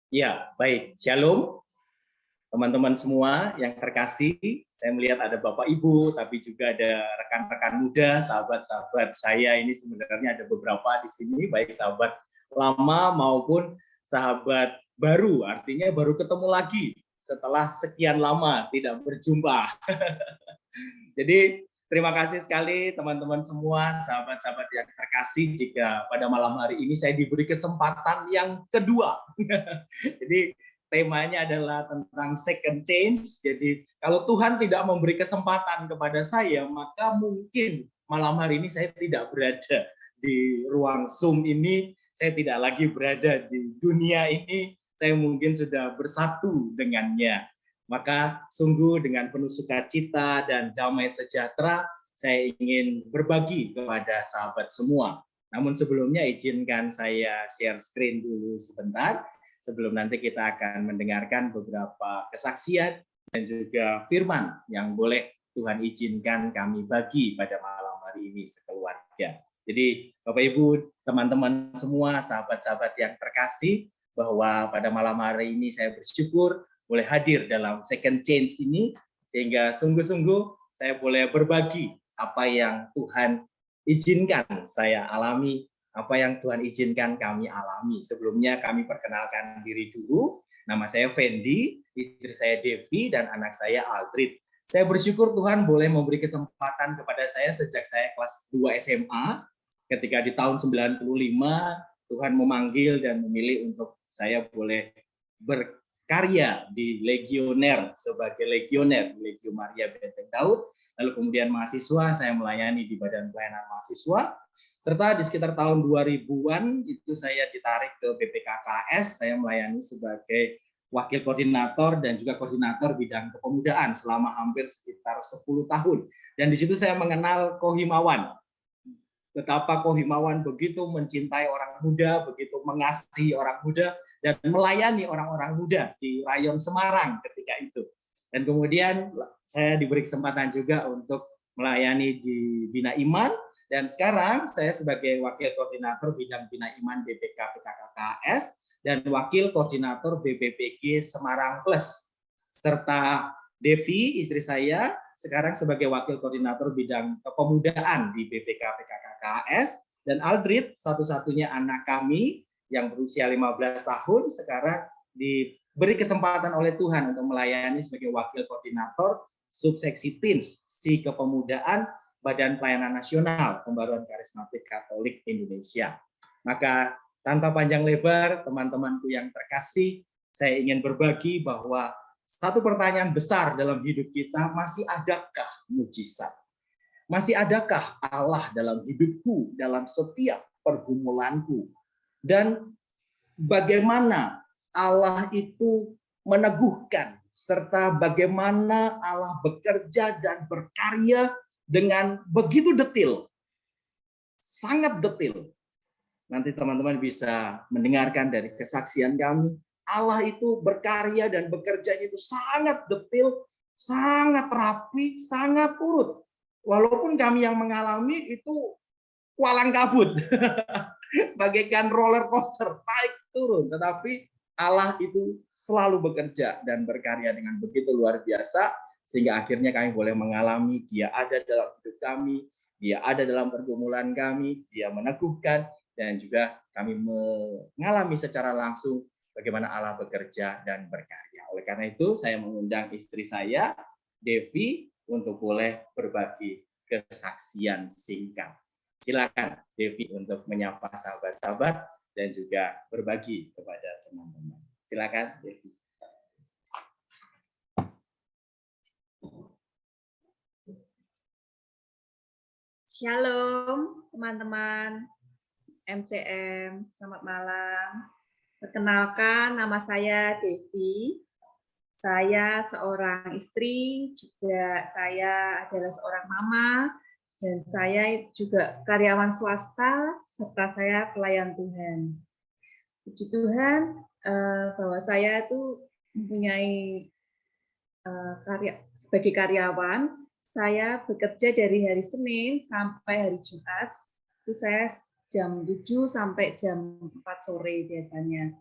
Ya, baik. Shalom, teman-teman semua yang terkasih. Saya melihat ada Bapak Ibu, tapi juga ada rekan-rekan muda, sahabat-sahabat saya ini sebenarnya ada beberapa di sini, baik sahabat lama maupun sahabat baru, artinya baru ketemu lagi setelah sekian lama tidak berjumpa. Jadi terima kasih sekali teman-teman semua, sahabat-sahabat yang terkasih, jika pada malam hari ini saya diberi kesempatan yang kedua. Jadi temanya adalah tentang second chance. Jadi kalau Tuhan tidak memberi kesempatan kepada saya, maka mungkin malam hari ini saya tidak berada di ruang Zoom ini, saya tidak lagi berada di dunia ini, saya mungkin sudah bersatu dengannya. Maka sungguh dengan penuh sukacita dan damai sejahtera, saya ingin berbagi kepada sahabat semua. Namun sebelumnya izinkan saya share screen dulu sebentar, sebelum nanti kita akan mendengarkan beberapa kesaksian dan juga firman yang boleh Tuhan izinkan kami bagi pada malam hari ini sekeluarga. Jadi Bapak Ibu, teman-teman semua, sahabat-sahabat yang terkasih, bahwa pada malam hari ini saya bersyukur boleh hadir dalam second chance ini, sehingga sungguh-sungguh saya boleh berbagi apa yang Tuhan izinkan saya alami, apa yang Tuhan izinkan kami alami. Sebelumnya kami perkenalkan diri dulu. Nama saya Fendi, istri saya Devi, dan anak saya Aldrit. Saya bersyukur Tuhan boleh memberi kesempatan kepada saya sejak saya kelas 2 SMA. Ketika di tahun 95, Tuhan memanggil dan memilih untuk saya boleh berkarya di Legioner, sebagai legioner, Legio Maria Benteng Daud. Lalu kemudian mahasiswa, saya melayani di Badan Pelayanan Mahasiswa. Serta di sekitar tahun 2000-an itu saya ditarik ke BPKKS, saya melayani sebagai wakil koordinator dan juga koordinator bidang kepemudaan selama hampir sekitar 10 tahun. Dan di situ saya mengenal Kohimawan. Betapa Kohimawan begitu mencintai orang muda, begitu mengasihi orang muda, dan melayani orang-orang muda di rayon Semarang ketika itu. Dan kemudian saya diberi kesempatan juga untuk melayani di Bina Iman, dan sekarang saya sebagai wakil koordinator bidang Bina Iman BPK PKKKS dan wakil koordinator BPPG Semarang Plus, serta Devi, istri saya, sekarang sebagai wakil koordinator bidang kepemudaan di BPK PKKKS, dan Aldrit, satu-satunya anak kami yang berusia 15 tahun, sekarang diberi kesempatan oleh Tuhan untuk melayani sebagai wakil koordinator subseksi Teens, si kepemudaan Badan Pelayanan Nasional Pembaruan Karismatik Katolik Indonesia. Maka tanpa panjang lebar, teman-temanku yang terkasih, saya ingin berbagi bahwa satu pertanyaan besar dalam hidup kita, masih adakah mujizat? Masih adakah Allah dalam hidupku, dalam setiap pergumulanku? Dan bagaimana Allah itu meneguhkan, serta bagaimana Allah bekerja dan berkarya dengan begitu detil, sangat detil. nanti teman-teman bisa mendengarkan dari kesaksian kami. Allah itu berkarya dan bekerjanya itu sangat detail, sangat rapi, sangat urut. Walaupun kami yang mengalami itu kualang kabut, bagaikan roller coaster, naik turun. Tetapi Allah itu selalu bekerja dan berkarya dengan begitu luar biasa, sehingga akhirnya kami boleh mengalami Dia ada dalam hidup kami, Dia ada dalam pergumulan kami, Dia meneguhkan, dan juga kami mengalami secara langsung bagaimana Allah bekerja dan berkarya. Oleh karena itu, saya mengundang istri saya, Devi, untuk boleh berbagi kesaksian singkat. Silakan Devi untuk menyapa sahabat-sahabat dan juga berbagi kepada teman-teman. Silakan Devi. Shalom teman-teman MCM, selamat malam. Perkenalkan, nama saya Devi. Saya seorang istri, juga saya adalah seorang mama, dan saya juga karyawan swasta, serta saya pelayan Tuhan. Puji Tuhan bahwa saya itu mempunyai sebagai karyawan, saya bekerja dari hari Senin sampai hari Jumat. Itu saya jam 7 sampai jam 4 sore biasanya.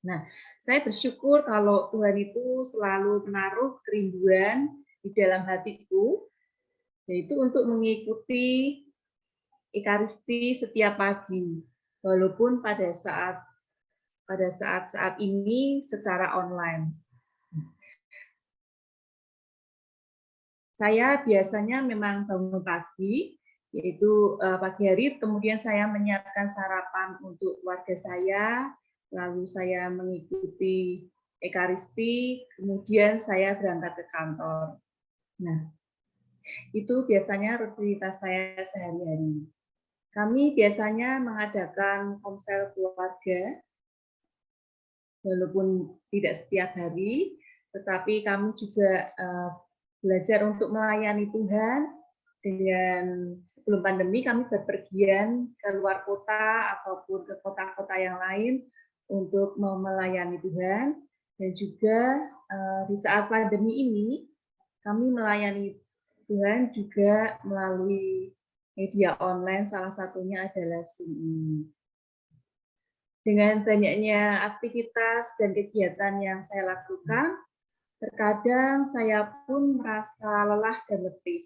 Nah, saya bersyukur kalau Tuhan itu selalu menaruh kerinduan di dalam hatiku, yaitu untuk mengikuti Ekaristi setiap pagi, walaupun pada saat ini secara online. Saya biasanya memang bangun pagi, yaitu pagi hari, kemudian saya menyiapkan sarapan untuk keluarga saya, lalu saya mengikuti Ekaristi, kemudian saya berangkat ke kantor. Nah, itu biasanya rutinitas saya sehari-hari. Kami biasanya mengadakan komsel keluarga, walaupun tidak setiap hari, tetapi kami juga belajar untuk melayani Tuhan. Dengan sebelum pandemi kami berpergian ke luar kota ataupun ke kota-kota yang lain untuk melayani Tuhan, dan juga di saat pandemi ini kami melayani Tuhan juga melalui media online, salah satunya adalah Zoom. Dengan banyaknya aktivitas dan kegiatan yang saya lakukan, terkadang saya pun merasa lelah dan letih.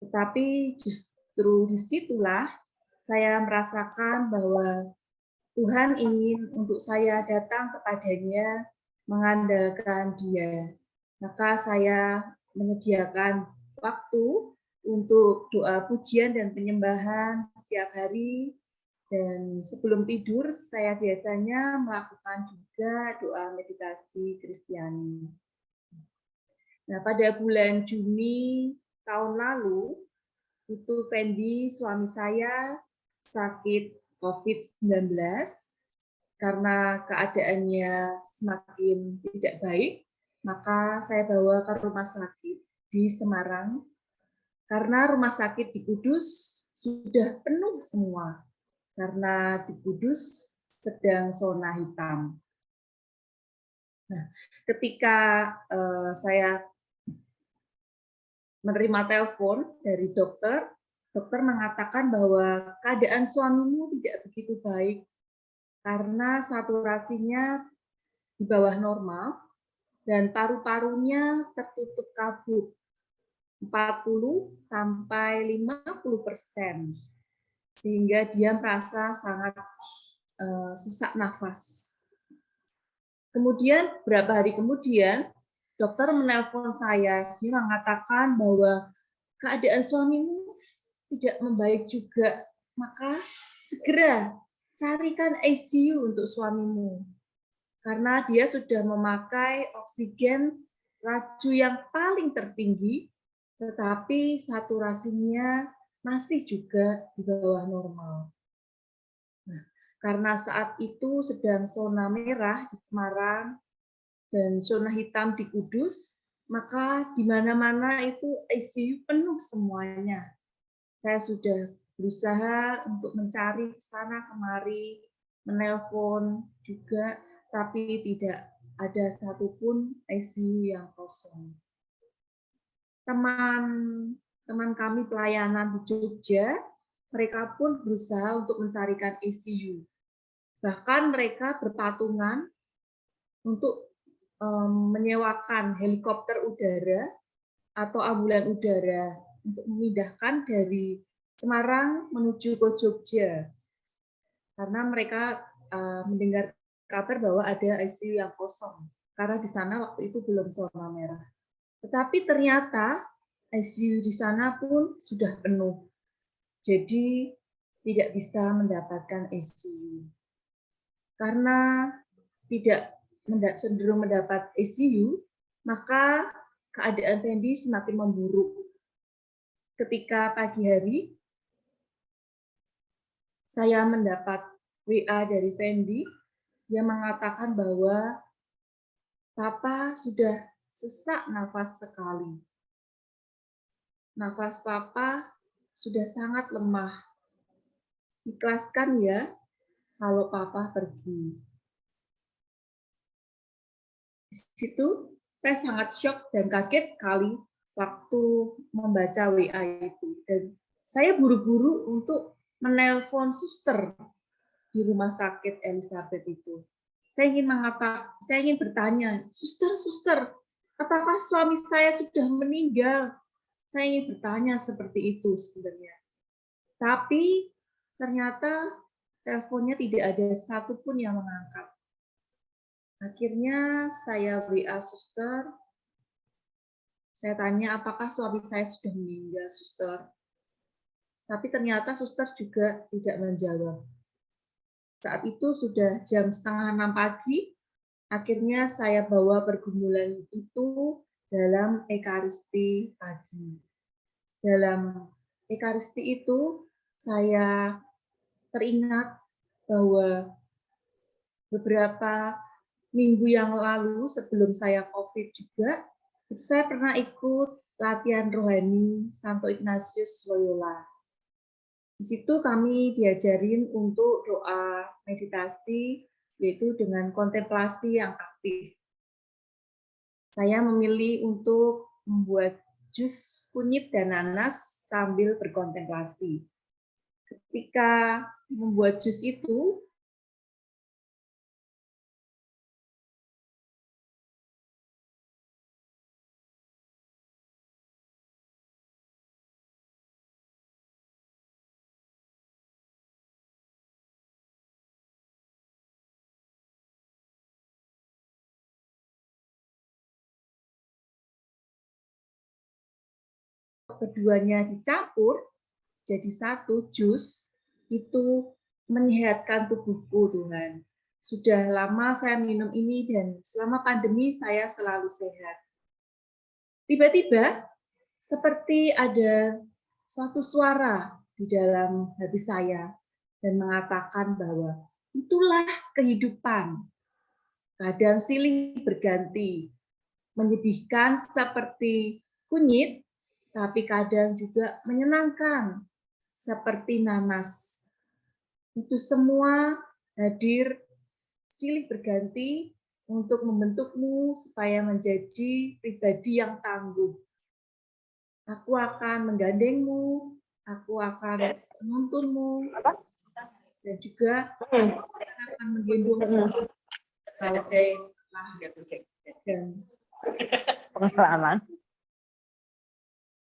Tetapi justru disitulah saya merasakan bahwa Tuhan ingin untuk saya datang kepadanya, mengandalkan Dia. Maka saya menyediakan waktu untuk doa pujian dan penyembahan setiap hari. Dan sebelum tidur, saya biasanya melakukan juga doa meditasi Kristiani. Nah, pada bulan Juni tahun lalu, itu Fendi, suami saya, sakit COVID-19 karena keadaannya semakin tidak baik, maka saya bawa ke rumah sakit di Semarang, karena rumah sakit di Kudus sudah penuh semua, karena di Kudus sedang zona hitam. Nah, ketika saya menerima telepon dari dokter, dokter mengatakan bahwa keadaan suamimu tidak begitu baik karena saturasinya di bawah normal dan paru-parunya tertutup kabut 40 sampai 50%, sehingga dia merasa sangat sesak nafas. Kemudian beberapa hari kemudian dokter menelpon saya, dia mengatakan bahwa keadaan suamimu tidak membaik juga, maka segera carikan ICU untuk suamimu. Karena dia sudah memakai oksigen laju yang paling tertinggi, tetapi saturasinya masih juga di bawah normal. Nah, karena saat itu sedang zona merah di Semarang, dan zona hitam di Kudus, maka di mana-mana itu ICU penuh semuanya. Saya sudah berusaha untuk mencari ke sana kemari, menelpon juga, tapi tidak ada satupun ICU yang kosong. Teman kami pelayanan di Jogja, mereka pun berusaha untuk mencarikan ICU. Bahkan mereka berpatungan untuk menyewakan helikopter udara atau ambulan udara untuk memindahkan dari Semarang menuju ke Jogja. Karena mereka mendengar kabar bahwa ada ICU yang kosong. Karena di sana waktu itu belum zona merah. Tetapi ternyata ICU di sana pun sudah penuh. Jadi tidak bisa mendapatkan ICU. Karena tidak cenderung mendapat ICU, maka keadaan Fendi semakin memburuk. Ketika pagi hari, saya mendapat WA dari Fendi yang mengatakan bahwa Papa sudah sesak nafas sekali. Nafas Papa sudah sangat lemah. Ikhlaskan ya kalau Papa pergi. Di situ saya sangat syok dan kaget sekali waktu membaca WA itu. Dan saya buru-buru untuk menelpon suster di rumah sakit Elizabeth itu. Saya ingin bertanya, suster, apakah suami saya sudah meninggal? Saya ingin bertanya seperti itu sebenarnya. Tapi ternyata teleponnya tidak ada satupun yang mengangkat. Akhirnya saya WA suster. Saya tanya, apakah suami saya sudah meninggal, suster? Tapi ternyata suster juga tidak menjawab. Saat itu sudah jam 5:30 pagi, akhirnya saya bawa pergumulan itu dalam Ekaristi pagi. Dalam Ekaristi itu, saya teringat bahwa beberapa minggu yang lalu sebelum saya COVID juga, itu saya pernah ikut latihan rohani Santo Ignatius Loyola. Di situ kami diajarin untuk doa meditasi, yaitu dengan kontemplasi yang aktif. Saya memilih untuk membuat jus kunyit dan nanas sambil berkontemplasi. Ketika membuat jus itu, keduanya dicampur jadi satu jus, itu menyehatkan tubuhku, Tuhan. Sudah lama saya minum ini dan selama pandemi saya selalu sehat. Tiba-tiba seperti ada suatu suara di dalam hati saya dan mengatakan bahwa itulah kehidupan. Kadang silih berganti, menyedihkan seperti kunyit, tapi kadang juga menyenangkan seperti nanas. Itu semua hadir silih berganti untuk membentukmu supaya menjadi pribadi yang tangguh. Aku akan menggandengmu, aku akan menuntunmu, dan juga akan menggendongmu kalau dan pengalaman.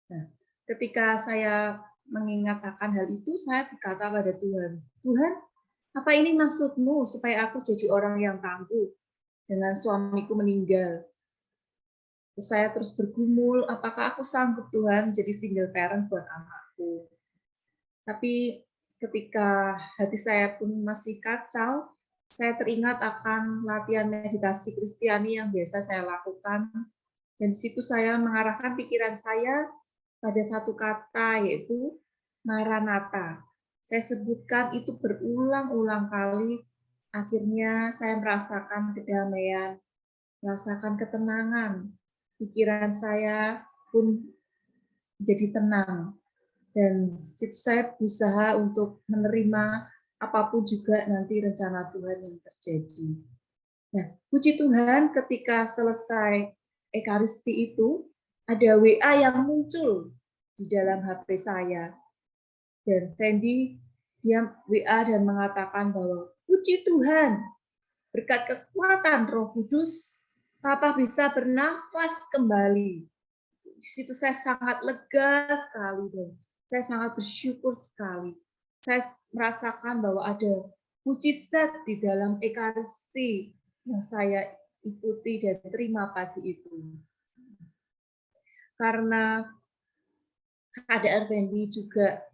Nah, ketika saya mengingat akan hal itu, saya berkata pada Tuhan, Tuhan, apa ini maksudmu supaya aku jadi orang yang tangguh dengan suamiku meninggal? Terus saya terus bergumul, apakah aku sanggup Tuhan jadi single parent buat anakku? Tapi ketika hati saya pun masih kacau, saya teringat akan latihan meditasi Kristiani yang biasa saya lakukan. Dan di situ saya mengarahkan pikiran saya pada satu kata, yaitu Maranatha. Saya sebutkan itu berulang-ulang kali. Akhirnya saya merasakan kedamaian, merasakan ketenangan. Pikiran saya pun jadi tenang. Dan situ saya berusaha untuk menerima apapun juga nanti rencana Tuhan yang terjadi. Nah, puji Tuhan ketika selesai Ekaristi itu, ada WA yang muncul di dalam HP saya. Dan Fendi, dia WA dan mengatakan bahwa, puji Tuhan, berkat kekuatan Roh Kudus, Papa bisa bernafas kembali. Di situ saya sangat lega sekali dan saya sangat bersyukur sekali. Saya merasakan bahwa ada mujizat di dalam Ekaristi yang saya ikuti dan terima pagi itu. Karena keadaan Fendi juga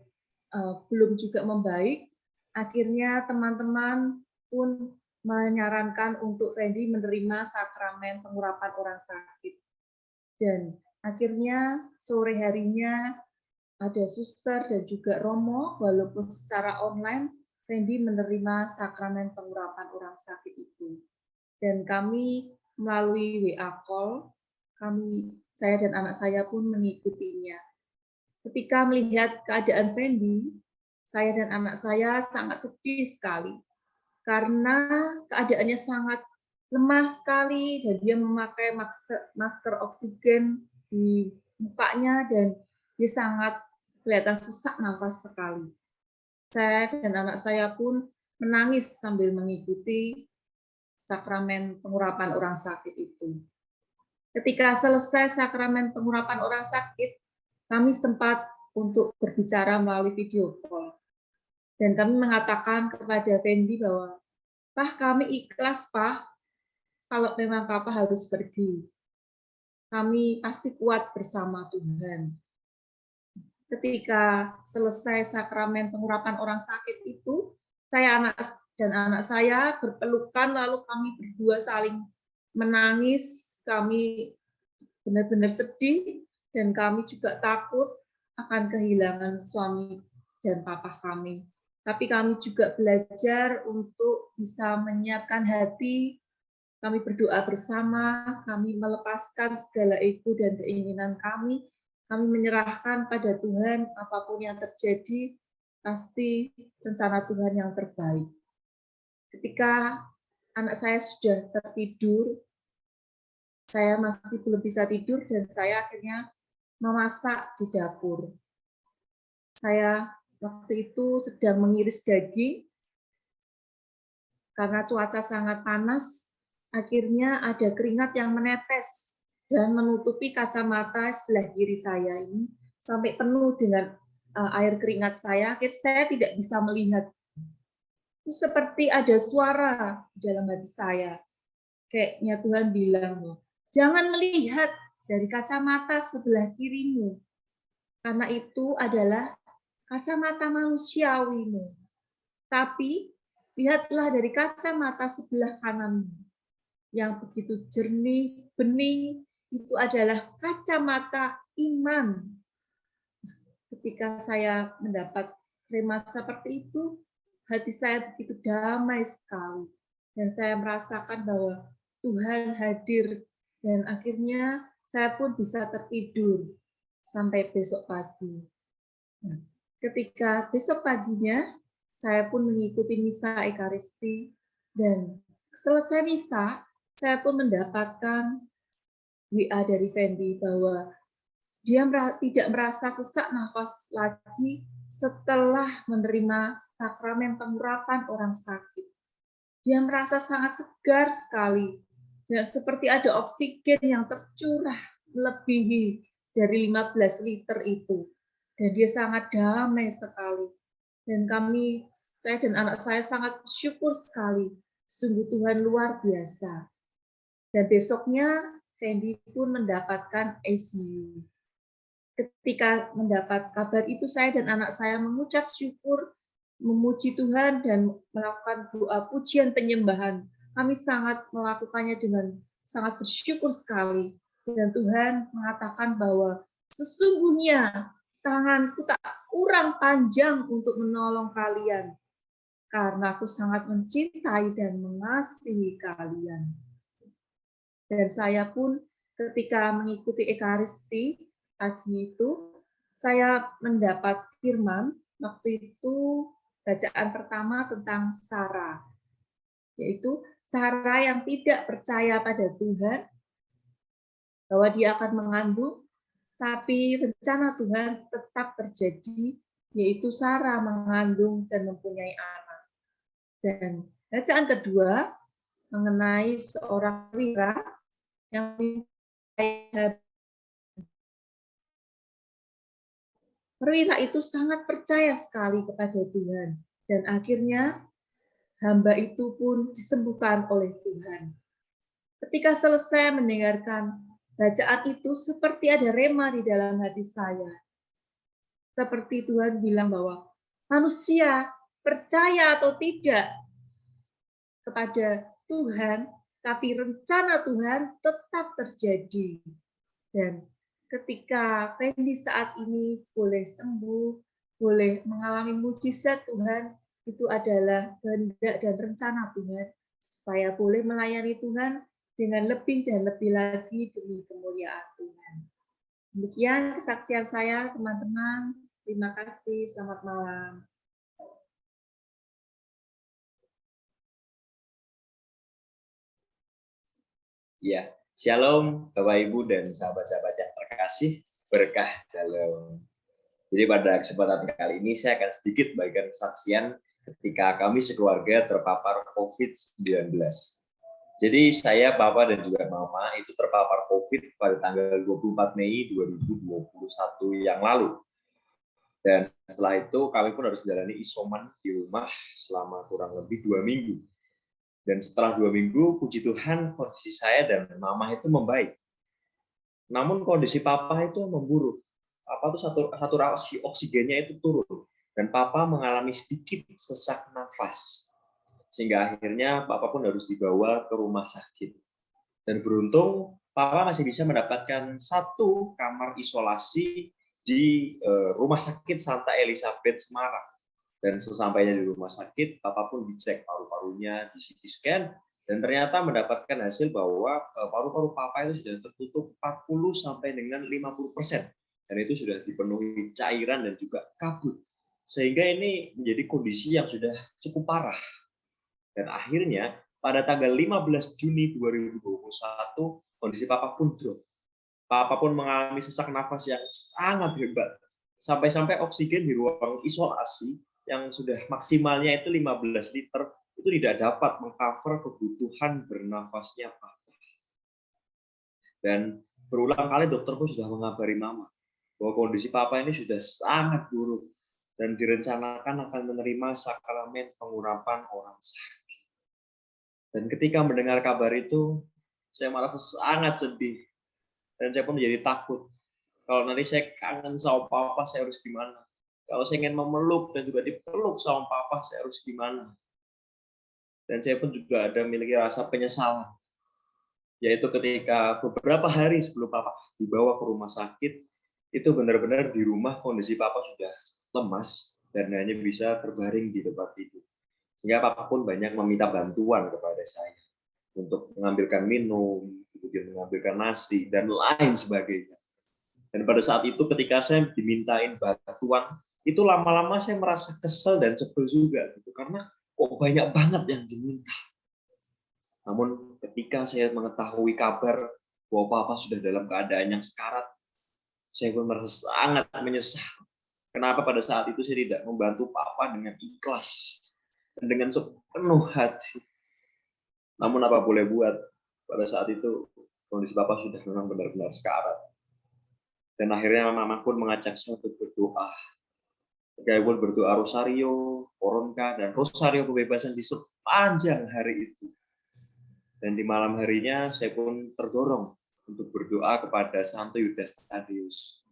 belum juga membaik, akhirnya teman-teman pun menyarankan untuk Fendi menerima sakramen pengurapan orang sakit. Dan akhirnya sore harinya ada suster dan juga Romo, walaupun secara online, Fendi menerima sakramen pengurapan orang sakit itu. Dan kami melalui WA call, saya dan anak saya pun mengikutinya. Ketika melihat keadaan Fendi, saya dan anak saya sangat sedih sekali. Karena keadaannya sangat lemah sekali dan dia memakai masker oksigen di mukanya dan dia sangat kelihatan sesak nafas sekali. Saya dan anak saya pun menangis sambil mengikuti sakramen pengurapan orang sakit itu. Ketika selesai sakramen pengurapan orang sakit, kami sempat untuk berbicara melalui video call. Dan kami mengatakan kepada Fendi bahwa, Pak, kami ikhlas, Pak, kalau memang Papa harus pergi. Kami pasti kuat bersama Tuhan. Ketika selesai sakramen pengurapan orang sakit itu, saya dan anak saya berpelukan, lalu kami berdua saling menangis. Kami benar-benar sedih, dan kami juga takut akan kehilangan suami dan papa kami. Tapi kami juga belajar untuk bisa menyiapkan hati. Kami berdoa bersama, kami melepaskan segala ego dan keinginan kami. Kami menyerahkan pada Tuhan apapun yang terjadi, pasti rencana Tuhan yang terbaik. Ketika anak saya sudah tertidur, saya masih belum bisa tidur dan saya akhirnya memasak di dapur. Saya waktu itu sedang mengiris daging, karena cuaca sangat panas, akhirnya ada keringat yang menetes dan menutupi kacamata sebelah kiri saya ini sampai penuh dengan air keringat saya. Akhirnya saya tidak bisa melihat. Itu seperti ada suara dalam hati saya. Kayaknya Tuhan bilang, jangan melihat dari kacamata sebelah kirimu, karena itu adalah kacamata manusiawimu. Tapi lihatlah dari kacamata sebelah kananmu, yang begitu jernih, bening, itu adalah kacamata iman. Ketika saya mendapat rema seperti itu, hati saya begitu damai sekali. Dan saya merasakan bahwa Tuhan hadir, dan akhirnya saya pun bisa tertidur sampai besok pagi. Nah, ketika besok paginya, saya pun mengikuti misa Ekaristi, dan selesai misa, saya pun mendapatkan WA dari Fendi bahwa dia tidak merasa sesak nafas lagi setelah menerima sakramen pengurapan orang sakit. Dia merasa sangat segar sekali, dan seperti ada oksigen yang tercurah melebihi dari 15 liter itu. Dan dia sangat damai sekali. Dan saya dan anak saya sangat bersyukur sekali. Sungguh Tuhan luar biasa. Dan besoknya, Fendi pun mendapatkan ICU. Ketika mendapat kabar itu, saya dan anak saya mengucap syukur, memuji Tuhan, dan melakukan doa pujian penyembahan. Kami sangat melakukannya dengan sangat bersyukur sekali. Dan Tuhan mengatakan bahwa sesungguhnya tanganku tak kurang panjang untuk menolong kalian, karena aku sangat mencintai dan mengasihi kalian. Dan saya pun ketika mengikuti Ekaristi pagi itu, saya mendapat firman, waktu itu bacaan pertama tentang Sarah, yaitu Sarah yang tidak percaya pada Tuhan, bahwa dia akan mengandung, tapi rencana Tuhan tetap terjadi, yaitu Sarah mengandung dan mempunyai anak. Dan bacaan kedua mengenai seorang perwira yang perwira itu sangat percaya sekali kepada Tuhan, dan akhirnya hamba itu pun disembuhkan oleh Tuhan. Ketika selesai mendengarkan bacaan itu, seperti ada rema di dalam hati saya. Seperti Tuhan bilang bahwa manusia percaya atau tidak kepada Tuhan, tapi rencana Tuhan tetap terjadi. Dan ketika Fendi saat ini boleh sembuh, boleh mengalami mujizat Tuhan, itu adalah kehendak dan rencana Tuhan, supaya boleh melayani Tuhan dengan lebih dan lebih lagi demi kemuliaan Tuhan. Demikian kesaksian saya, teman-teman. Terima kasih, selamat malam. Ya, Shalom Bapak Ibu dan sahabat-sahabat yang terkasih, berkah dalam. Jadi pada kesempatan kali ini saya akan sedikit bagikan kesaksian ketika kami sekeluarga terpapar COVID-19. Jadi saya, Papa dan juga Mama itu terpapar COVID pada tanggal 24 Mei 2021 yang lalu. Dan setelah itu kami pun harus menjalani isoman di rumah selama kurang lebih 2 minggu. Dan setelah 2 minggu, puji Tuhan, kondisi saya dan Mama itu membaik. Namun kondisi Papa itu memburuk. Papa itu saturasi oksigennya itu turun. Dan Papa mengalami sedikit sesak nafas. Sehingga akhirnya Papa pun harus dibawa ke rumah sakit. Dan beruntung, Papa masih bisa mendapatkan 1 kamar isolasi di Rumah Sakit Santa Elizabeth Semarang. Dan sesampainya di rumah sakit, Papa pun dicek paru-parunya, di CT scan, dan ternyata mendapatkan hasil bahwa paru-paru Papa itu sudah tertutup 40 sampai dengan 50%. Dan itu sudah dipenuhi cairan dan juga kabut. Sehingga ini menjadi kondisi yang sudah cukup parah. Dan akhirnya pada tanggal 15 Juni 2021, kondisi Papa pun drop. Papa pun mengalami sesak nafas yang sangat hebat. Sampai-sampai oksigen di ruang isolasi yang sudah maksimalnya itu 15 liter, itu tidak dapat mengcover kebutuhan bernafasnya Papa. Dan berulang kali dokter pun sudah mengabari Mama bahwa kondisi Papa ini sudah sangat buruk dan direncanakan akan menerima sakramen pengurapan orang sakit. Dan ketika mendengar kabar itu, saya malah sangat sedih. Dan saya pun menjadi takut. Kalau nanti saya kangen sama Papa, saya harus gimana? Kalau saya ingin memeluk dan juga dipeluk sama Papa, saya harus gimana? Dan saya pun juga ada memiliki rasa penyesalan. Yaitu ketika beberapa hari sebelum Papa dibawa ke rumah sakit, itu benar-benar di rumah kondisi Papa sudah lemas dan hanya bisa terbaring di tempat tidur. Sehingga Papa pun banyak meminta bantuan kepada saya untuk mengambilkan minum, kemudian mengambilkan nasi, dan lain sebagainya. Dan pada saat itu ketika saya dimintain bantuan, itu lama-lama saya merasa kesel dan sebel juga, gitu, karena kok banyak banget yang diminta. Namun ketika saya mengetahui kabar bahwa Papa sudah dalam keadaan yang sekarat, saya pun merasa sangat menyesal. Kenapa pada saat itu saya tidak membantu Papa dengan ikhlas dan dengan sepenuh hati. Namun apa boleh buat, pada saat itu kondisi Papa sudah memang benar-benar sekarat. Dan akhirnya Mama pun mengajak saya untuk berdoa. Saya pun berdoa rosario, koronka, dan rosario kebebasan di sepanjang hari itu. Dan di malam harinya saya pun terdorong untuk berdoa kepada Santo Yudas Thaddäus.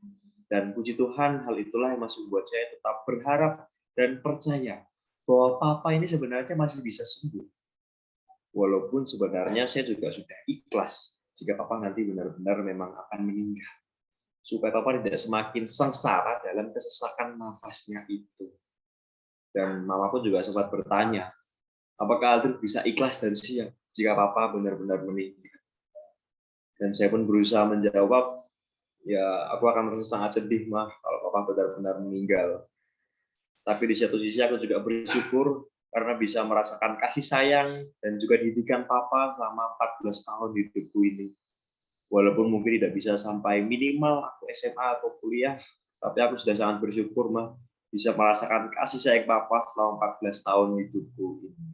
Dan puji Tuhan, hal itulah yang masih membuat saya tetap berharap dan percaya bahwa Papa ini sebenarnya masih bisa sembuh. Walaupun sebenarnya saya juga sudah ikhlas jika Papa nanti benar-benar memang akan meninggal. Supaya Papa tidak semakin sengsara dalam kesesakan nafasnya itu. Dan Mama pun juga sempat bertanya, apakah Aldrin bisa ikhlas dan siap jika Papa benar-benar meninggal? Dan saya pun berusaha menjawab ya aku akan merasa sangat sedih mah kalau papa benar-benar meninggal. Tapi di satu sisi aku juga bersyukur karena bisa merasakan kasih sayang dan juga didikan papa selama 14 tahun hidupku ini. Walaupun mungkin tidak bisa sampai minimal aku SMA atau kuliah, tapi aku sudah sangat bersyukur mah bisa merasakan kasih sayang papa selama 14 tahun hidupku ini.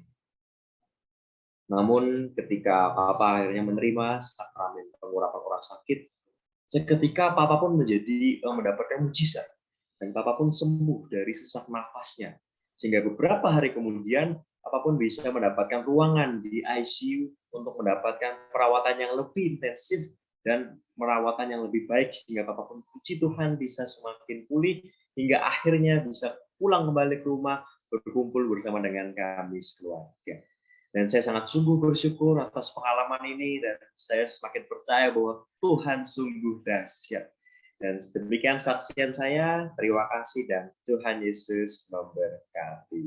Namun ketika papa akhirnya menerima sakramen pengurapan orang sakit, seketika papa pun mendapatkan mujizat dan papa pun sembuh dari sesak nafasnya. Sehingga beberapa hari kemudian papa pun bisa mendapatkan ruangan di ICU untuk mendapatkan perawatan yang lebih intensif dan perawatan yang lebih baik, sehingga papa pun puji Tuhan bisa semakin pulih hingga akhirnya bisa pulang kembali ke rumah berkumpul bersama dengan kami sekeluarga. Dan saya sangat sungguh bersyukur atas pengalaman ini dan saya semakin percaya bahwa Tuhan sungguh dahsyat. Dan demikian saksian saya. Terima kasih dan Tuhan Yesus memberkati.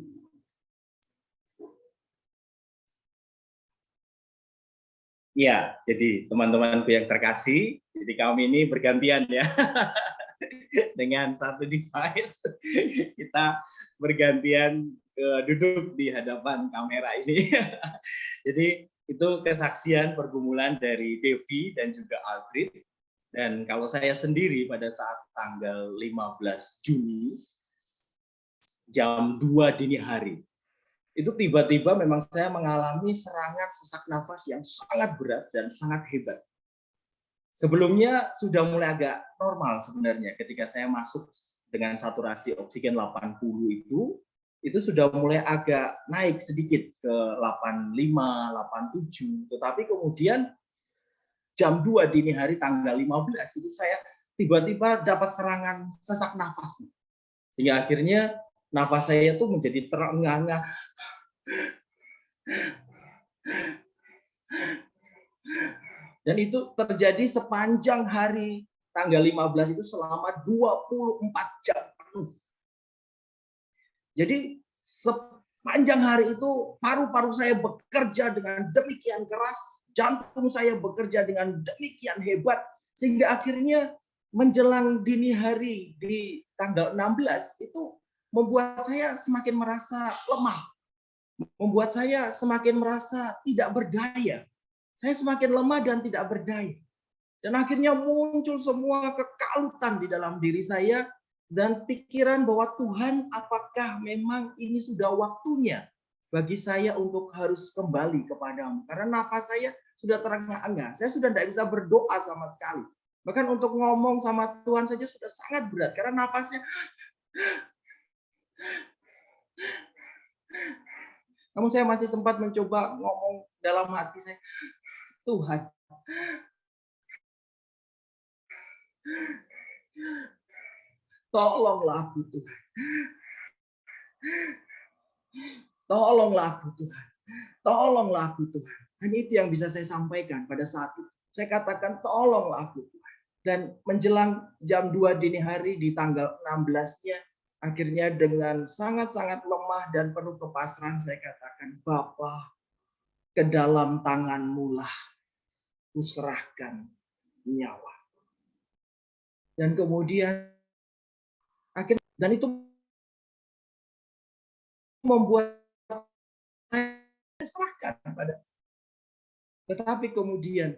Ya, jadi teman-temanku yang terkasih, jadi kami ini bergantian ya. Dengan satu device, kita bergantian duduk di hadapan kamera ini. Jadi itu kesaksian pergumulan dari Devi dan juga Aldrid. Dan kalau saya sendiri pada saat tanggal 15 Juni, jam 2 dini hari, itu tiba-tiba memang saya mengalami serangan sesak nafas yang sangat berat dan sangat hebat. Sebelumnya sudah mulai agak normal sebenarnya ketika saya masuk dengan saturasi oksigen 80 itu sudah mulai agak naik sedikit ke 85, 87, tetapi kemudian jam 2 dini hari tanggal 15 itu saya tiba-tiba dapat serangan sesak nafas. Sehingga akhirnya nafas saya itu menjadi terengah-engah. Dan itu terjadi sepanjang hari tanggal 15 itu selama 24 jam penuh. Jadi sepanjang hari itu paru-paru saya bekerja dengan demikian keras, jantung saya bekerja dengan demikian hebat, sehingga akhirnya menjelang dini hari di tanggal 16 itu membuat saya semakin merasa lemah, membuat saya semakin merasa tidak berdaya. Saya semakin lemah dan tidak berdaya. Dan akhirnya muncul semua kekalutan di dalam diri saya dan pikiran bahwa Tuhan, apakah memang ini sudah waktunya bagi saya untuk harus kembali kepadamu? Karena nafas saya sudah terengah-engah. Saya sudah tidak bisa berdoa sama sekali. Bahkan untuk ngomong sama Tuhan saja sudah sangat berat karena nafasnya. Namun saya masih sempat mencoba ngomong dalam hati saya, Tuhan, tolonglah aku Tuhan. Tolonglah aku Tuhan. Tolonglah aku Tuhan. Hanya itu yang bisa saya sampaikan pada saat itu. Saya katakan tolonglah aku Tuhan. Dan menjelang jam 2 dini hari di tanggal 16-nya, akhirnya dengan sangat-sangat lemah dan penuh kepasrahan saya katakan, Bapa, ke dalam tangan-Mu lah kuserahkan nyawa. Dan kemudian akhirnya, dan itu membuat saya serahkan pada. Tetapi kemudian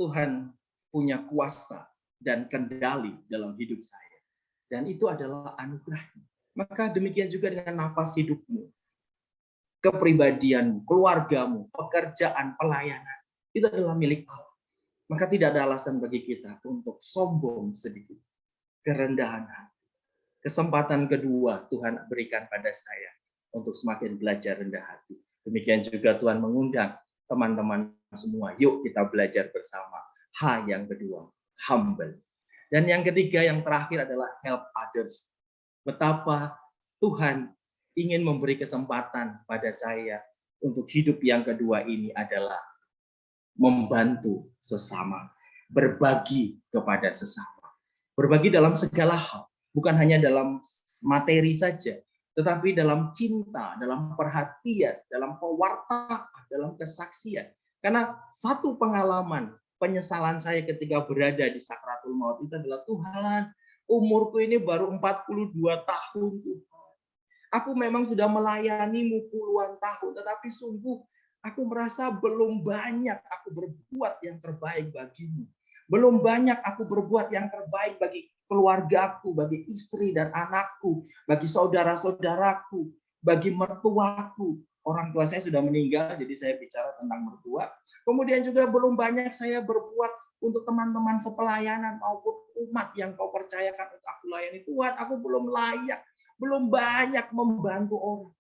Tuhan punya kuasa dan kendali dalam hidup saya. Dan itu adalah anugerah-Nya. Maka demikian juga dengan nafas hidupmu, kepribadianmu, keluargamu, pekerjaan, pelayanan. Itu adalah milik Allah. Maka tidak ada alasan bagi kita untuk sombong sedikit. Kerendahan hati. Kesempatan kedua Tuhan berikan pada saya untuk semakin belajar rendah hati. Demikian juga Tuhan mengundang teman-teman semua, yuk kita belajar bersama. H yang kedua, humble. Dan yang ketiga, yang terakhir adalah help others. Betapa Tuhan ingin memberi kesempatan pada saya untuk hidup yang kedua ini adalah membantu sesama, berbagi kepada sesama. Berbagi dalam segala hal, bukan hanya dalam materi saja, tetapi dalam cinta, dalam perhatian, dalam pewartaan, dalam kesaksian. Karena satu pengalaman penyesalan saya ketika berada di sakratul maut itu adalah, Tuhan, umurku ini baru 42 tahun, Tuhan. Aku memang sudah melayanimu puluhan tahun, tetapi sungguh aku merasa belum banyak aku berbuat yang terbaik bagimu. Belum banyak aku berbuat yang terbaik bagi keluargaku, bagi istri dan anakku, bagi saudara-saudaraku, bagi mertuaku. Orang tua saya sudah meninggal, jadi saya bicara tentang mertua. Kemudian juga belum banyak saya berbuat untuk teman-teman sepelayanan maupun umat yang kau percayakan untuk aku layani. Tuhan, aku belum layak, belum banyak membantu orang.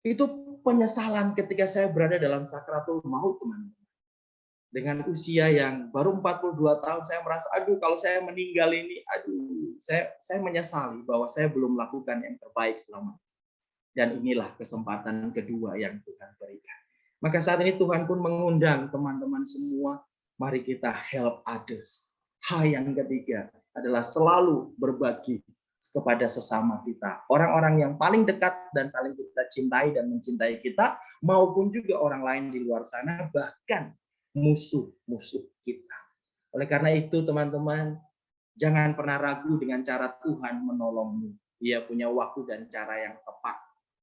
Itu penyesalan ketika saya berada dalam sakratul maut, teman-teman. Dengan usia yang baru 42 tahun, saya merasa, aduh, kalau saya meninggal ini, aduh, saya menyesali bahwa saya belum melakukan yang terbaik selama. Dan inilah kesempatan kedua yang Tuhan berikan. Maka saat ini Tuhan pun mengundang teman-teman semua, mari kita help others. Hal yang ketiga adalah selalu berbagi kepada sesama kita. Orang-orang yang paling dekat dan paling kita cintai dan mencintai kita, maupun juga orang lain di luar sana, bahkan musuh-musuh kita. Oleh karena itu, teman-teman, jangan pernah ragu dengan cara Tuhan menolongmu. Dia punya waktu dan cara yang tepat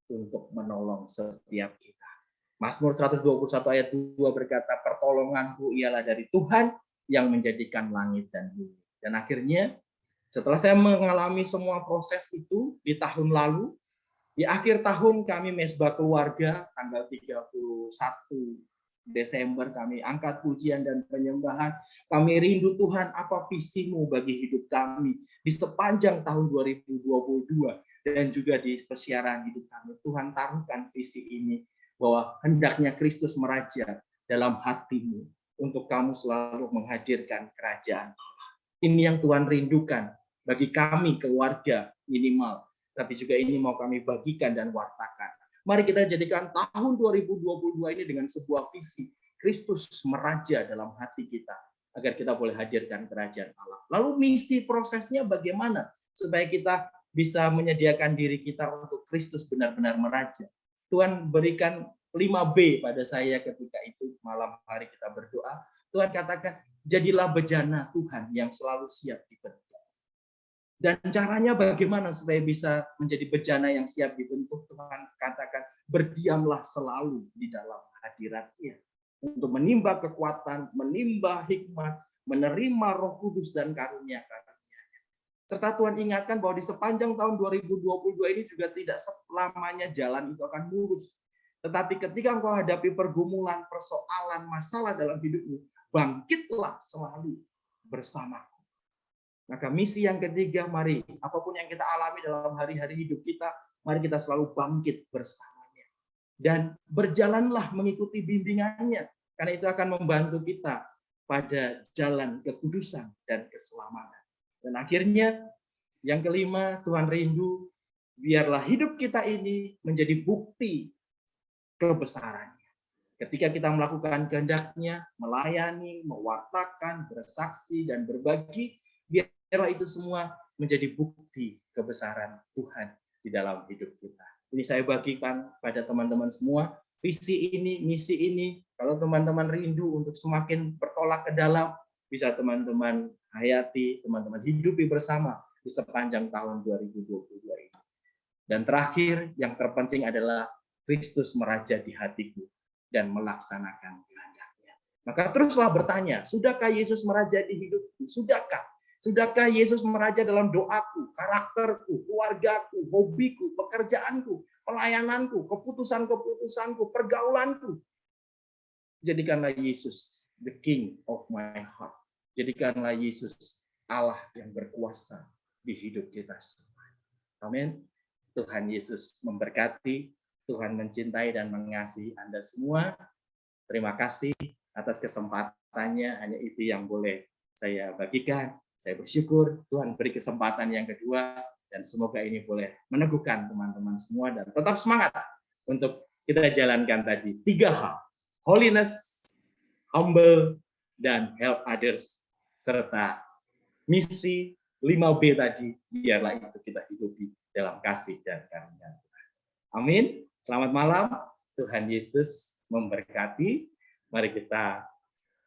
untuk menolong setiap kita. Mazmur 121 ayat 2 berkata, pertolonganku ialah dari Tuhan yang menjadikan langit dan bumi. Dan akhirnya, setelah saya mengalami semua proses itu di tahun lalu, di akhir tahun kami mesbah keluarga, tanggal 31 Desember kami angkat pujian dan penyembahan. Kami rindu, Tuhan, apa visimu bagi hidup kami di sepanjang tahun 2022 dan juga di pesiaran hidup kami. Tuhan, taruhkan visi ini bahwa hendaknya Kristus meraja dalam hatimu untuk kamu selalu menghadirkan kerajaan Allah. Ini yang Tuhan rindukan bagi kami keluarga minimal, tapi juga ini mau kami bagikan dan wartakan. Mari kita jadikan tahun 2022 ini dengan sebuah visi Kristus meraja dalam hati kita, agar kita boleh hadirkan kerajaan Allah. Lalu misi prosesnya bagaimana supaya kita bisa menyediakan diri kita untuk Kristus benar-benar meraja. Tuhan berikan 5B pada saya ketika itu malam hari kita berdoa. Tuhan katakan, jadilah bejana Tuhan yang selalu siap dibentuk. Dan caranya bagaimana supaya bisa menjadi bejana yang siap dibentuk? Tuhan katakan, berdiamlah selalu di dalam hadirat-Nya untuk menimba kekuatan, menimba hikmat, menerima Roh Kudus dan karunia-karunia-Nya. Serta Tuhan ingatkan bahwa di sepanjang tahun 2022 ini juga tidak selamanya jalan itu akan mulus. Tetapi ketika engkau hadapi pergumulan, persoalan, masalah dalam hidupmu, bangkitlah selalu bersama. Maka misi yang ketiga, mari apapun yang kita alami dalam hari-hari hidup kita, mari kita selalu bangkit bersamanya. Dan berjalanlah mengikuti bimbingannya, karena itu akan membantu kita pada jalan kekudusan dan keselamatan. Dan akhirnya, yang kelima, Tuhan rindu, biarlah hidup kita ini menjadi bukti kebesarannya. Ketika kita melakukan kehendak-Nya, melayani, mewartakan, bersaksi, dan berbagi, biarlah itu semua menjadi bukti kebesaran Tuhan di dalam hidup kita. Ini saya bagikan pada teman-teman semua, visi ini, misi ini, kalau teman-teman rindu untuk semakin bertolak ke dalam, bisa teman-teman hayati, teman-teman hidupi bersama di sepanjang tahun 2022 ini. Dan terakhir, yang terpenting adalah Kristus meraja di hatiku dan melaksanakan kehendak-Nya. Maka teruslah bertanya, sudahkah Yesus meraja di hidupku? Sudahkah? Sudahkah Yesus meraja dalam doaku, karakterku, keluargaku, hobiku, pekerjaanku, pelayananku, keputusan-keputusanku, pergaulanku? Jadikanlah Yesus the King of my heart. Jadikanlah Yesus Allah yang berkuasa di hidup kita semua. Amin. Tuhan Yesus memberkati, Tuhan mencintai dan mengasihi Anda semua. Terima kasih atas kesempatannya, hanya itu yang boleh saya bagikan. Saya bersyukur Tuhan beri kesempatan yang kedua, dan semoga ini boleh meneguhkan teman-teman semua dan tetap semangat untuk kita jalankan tadi 3 hal. Holiness, humble, dan help others. Serta misi 5B tadi, biarlah itu kita hidupi dalam kasih dan karunia Tuhan. Amin. Selamat malam. Tuhan Yesus memberkati. Mari kita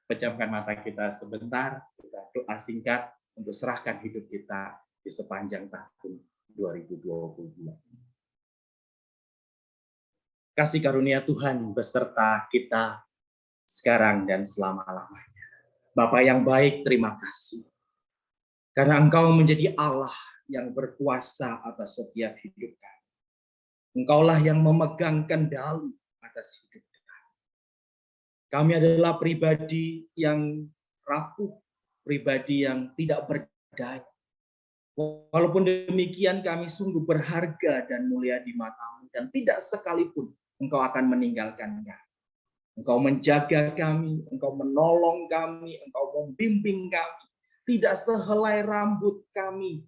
pejamkan mata kita sebentar, kita doa singkat untuk serahkan hidup kita di sepanjang tahun 2022. Kasih karunia Tuhan beserta kita sekarang dan selama-lamanya. Bapa yang baik, terima kasih. Karena Engkau menjadi Allah yang berkuasa atas setiap hidup kami. Engkaulah yang memegang kendali atas hidup kami. Kami adalah pribadi yang rapuh, pribadi yang tidak berdaya. Walaupun demikian kami sungguh berharga dan mulia di mata-Mu, dan tidak sekalipun Engkau akan meninggalkan kami. Engkau menjaga kami, Engkau menolong kami, Engkau membimbing kami. Tidak sehelai rambut kami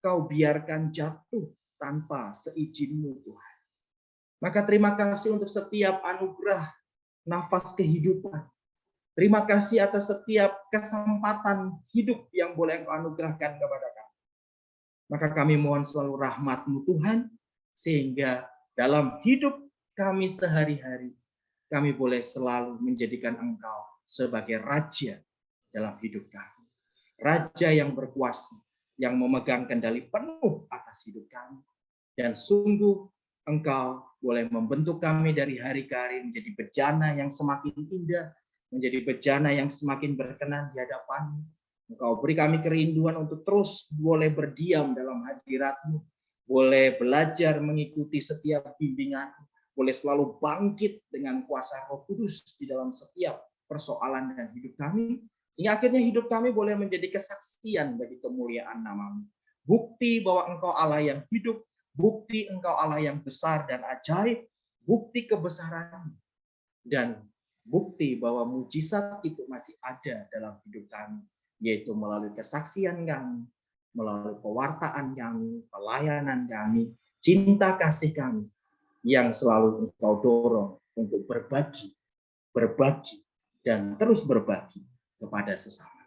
Kau biarkan jatuh tanpa seizin-Mu, Tuhan. Maka terima kasih untuk setiap anugerah nafas kehidupan. Terima kasih atas setiap kesempatan hidup yang boleh Engkau anugerahkan kepada kami. Maka kami mohon selalu rahmat-Mu, Tuhan, sehingga dalam hidup kami sehari-hari, kami boleh selalu menjadikan Engkau sebagai Raja dalam hidup kami. Raja yang berkuasa, yang memegang kendali penuh atas hidup kami. Dan sungguh Engkau boleh membentuk kami dari hari ke hari menjadi bejana yang semakin indah, menjadi bejana yang semakin berkenan di hadapan-Mu. Engkau beri kami kerinduan untuk terus boleh berdiam dalam hadirat-Mu, boleh belajar mengikuti setiap bimbingan, boleh selalu bangkit dengan kuasa Roh Kudus di dalam setiap persoalan dan hidup kami, sehingga akhirnya hidup kami boleh menjadi kesaksian bagi kemuliaan nama-Mu. Bukti bahwa Engkau Allah yang hidup, bukti Engkau Allah yang besar dan ajaib, bukti kebesaran, dan bukti bahwa mujizat itu masih ada dalam hidup kami, yaitu melalui kesaksian kami, melalui pewartaan kami, pelayanan kami, cinta kasih kami, yang selalu Engkau dorong untuk berbagi, dan terus berbagi kepada sesama.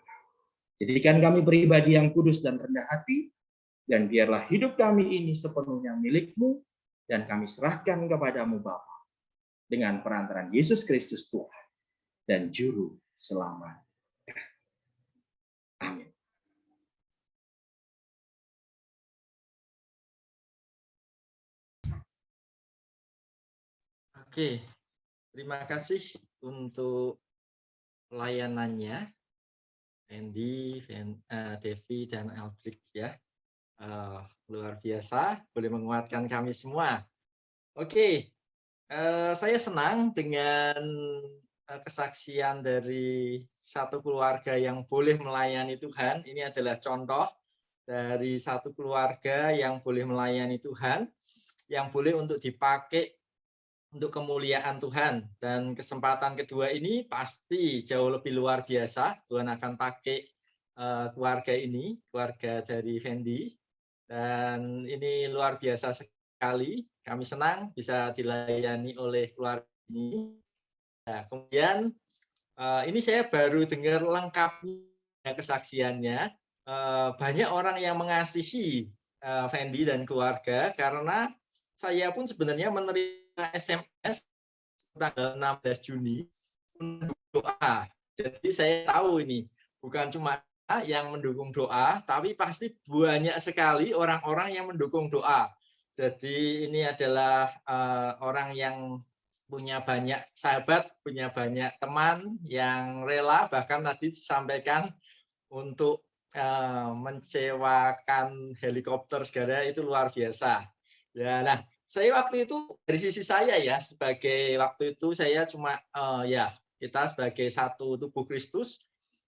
Jadikan kami pribadi yang kudus dan rendah hati, dan biarlah hidup kami ini sepenuhnya milik-Mu, dan kami serahkan kepadamu Bapa, dengan perantaraan Yesus Kristus Tuhan dan Juru Selamat. Amin. Oke, terima kasih untuk layanannya, Andy, Devi, dan Aldrich ya. Luar biasa, boleh menguatkan kami semua. Oke, saya senang dengan kesaksian dari satu keluarga yang boleh melayani Tuhan. Ini adalah contoh dari satu keluarga yang boleh melayani Tuhan, yang boleh untuk dipakai untuk kemuliaan Tuhan. Dan kesempatan kedua ini pasti jauh lebih luar biasa. Tuhan akan pakai keluarga ini, keluarga dari Fendi. Dan ini luar biasa sekali. Kami senang bisa dilayani oleh keluarga ini. Nah, kemudian ini saya baru dengar lengkapnya kesaksiannya. Banyak orang yang mengasihi Fendi dan keluarga, karena saya pun sebenarnya menerima SMS tanggal 16 Juni untuk doa. Jadi saya tahu ini bukan cuma yang mendukung doa, tapi pasti banyak sekali orang-orang yang mendukung doa. Jadi ini adalah orang yang punya banyak sahabat, punya banyak teman yang rela, bahkan tadi disampaikan untuk mensewakan helikopter segala, itu luar biasa. Ya, nah, saya waktu itu dari sisi saya ya, sebagai waktu itu saya cuma ya kita sebagai satu tubuh Kristus.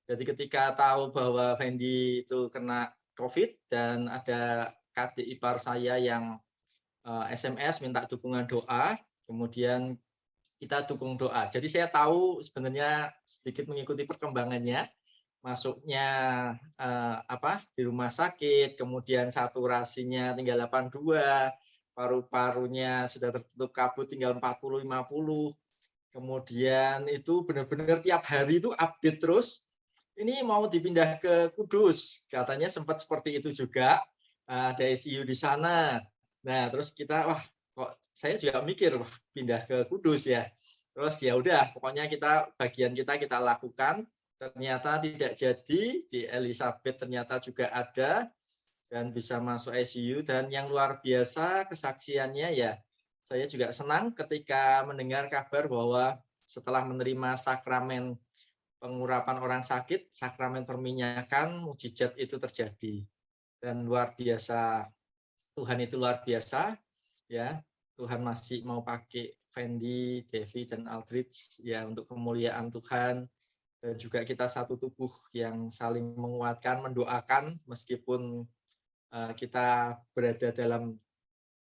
Jadi ketika tahu bahwa Fendi itu kena COVID dan ada adik ipar saya yang SMS minta dukungan doa, kemudian kita dukung doa. Jadi saya tahu sebenarnya sedikit mengikuti perkembangannya, masuknya di rumah sakit, kemudian saturasinya tinggal 82, paru-parunya sudah tertutup kabut tinggal 40-50. Kemudian itu benar-benar tiap hari itu update terus. Ini mau dipindah ke Kudus, katanya sempat seperti itu juga, ada ICU di sana. Nah, terus kita, wah kok saya juga mikir, wah pindah ke Kudus ya. Terus ya udah, pokoknya bagian kita lakukan. Ternyata tidak jadi, di Elizabeth ternyata juga ada dan bisa masuk ICU. Dan yang luar biasa kesaksiannya ya, saya juga senang ketika mendengar kabar bahwa setelah menerima sakramen pengurapan orang sakit, sakramen perminyakan, mukjizat itu terjadi. Dan luar biasa, Tuhan itu luar biasa, ya. Tuhan masih mau pakai Fendi, Devi, dan Aldrich ya untuk kemuliaan Tuhan. Dan juga kita satu tubuh yang saling menguatkan, mendoakan meskipun kita berada dalam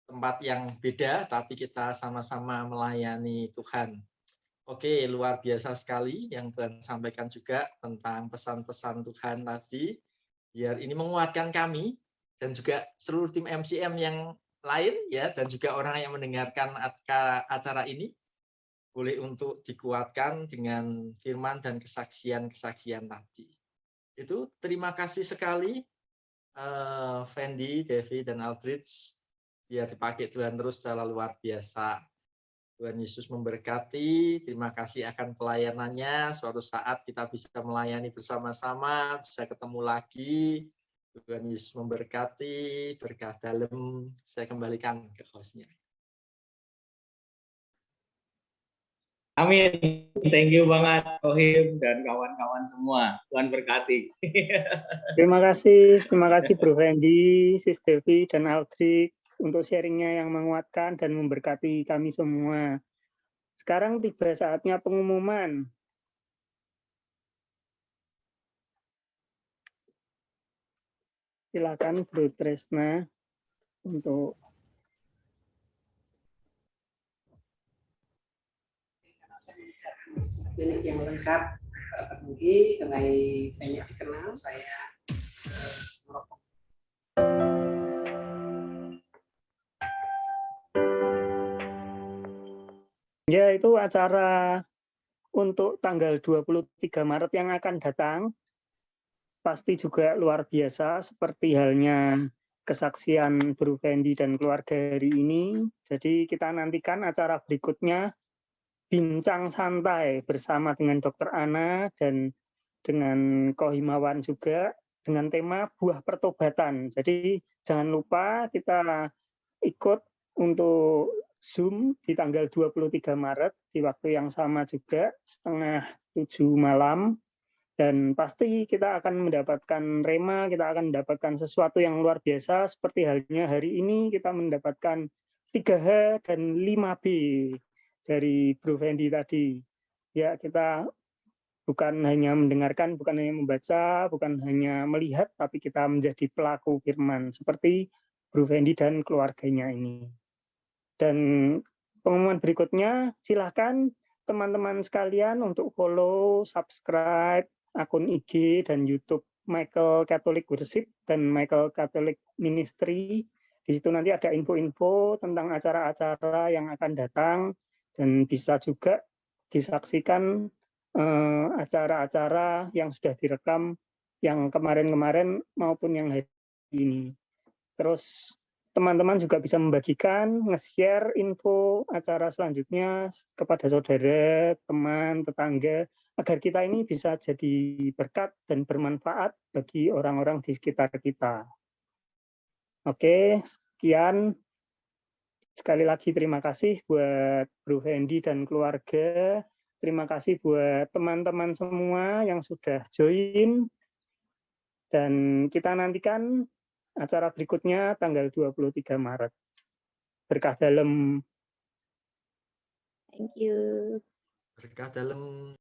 tempat yang beda, tapi kita sama-sama melayani Tuhan. Oke, luar biasa sekali yang Tuhan sampaikan juga tentang pesan-pesan Tuhan tadi. Biar ini menguatkan kami dan juga seluruh tim MCM yang lain ya, dan juga orang yang mendengarkan acara ini boleh untuk dikuatkan dengan firman dan kesaksian-kesaksian tadi. Itu terima kasih sekali Fendi, Devi, dan Aldrich. Biar dipakai Tuhan terus secara luar biasa. Tuhan Yesus memberkati. Terima kasih akan pelayanannya. Suatu saat kita bisa melayani bersama-sama, bisa ketemu lagi. Tuhan Yesus memberkati, berkah dalam. Saya kembalikan ke hostnya. Amin. Thank you banget Ohim dan kawan-kawan semua. Tuhan berkati. Terima kasih Bro Fendi, Sis Devi, dan Aldrich untuk sharingnya yang menguatkan dan memberkati kami semua. Sekarang tiba saatnya pengumuman. Silakan Bro Tresna untuk klinik yang lengkap terpenuhi, mulai banyak dikenal, saya merokok. ya itu acara untuk tanggal 23 Maret yang akan datang. Pasti juga luar biasa seperti halnya kesaksian Bro Fendi dan keluarga hari ini. Jadi kita nantikan acara berikutnya bincang santai bersama dengan Dr. Ana dan dengan Ko Himawan juga dengan tema buah pertobatan. Jadi jangan lupa kita ikut untuk Zoom di tanggal 23 Maret di waktu yang sama juga 6:30 malam. Dan pasti kita akan mendapatkan rema, kita akan mendapatkan sesuatu yang luar biasa seperti halnya hari ini kita mendapatkan 3H dan 5B dari Bro Fendi tadi. Ya, kita bukan hanya mendengarkan, bukan hanya membaca, bukan hanya melihat, tapi kita menjadi pelaku firman seperti Bro Fendi dan keluarganya ini. Dan pengumuman berikutnya, silakan teman-teman sekalian untuk follow, subscribe akun IG dan YouTube Michael Catholic Worship dan Michael Catholic Ministry. Di situ nanti ada info-info tentang acara-acara yang akan datang dan bisa juga disaksikan acara-acara yang sudah direkam yang kemarin-kemarin maupun yang hari ini. Terus teman-teman juga bisa membagikan, nge-share info acara selanjutnya kepada saudara, teman, tetangga, agar kita ini bisa jadi berkat dan bermanfaat bagi orang-orang di sekitar kita. Oke, sekian. Sekali lagi terima kasih buat Bro Fendi dan keluarga. Terima kasih buat teman-teman semua yang sudah join. Dan kita nantikan acara berikutnya tanggal 23 Maret. Berkah dalam. Thank you. Berkah dalam.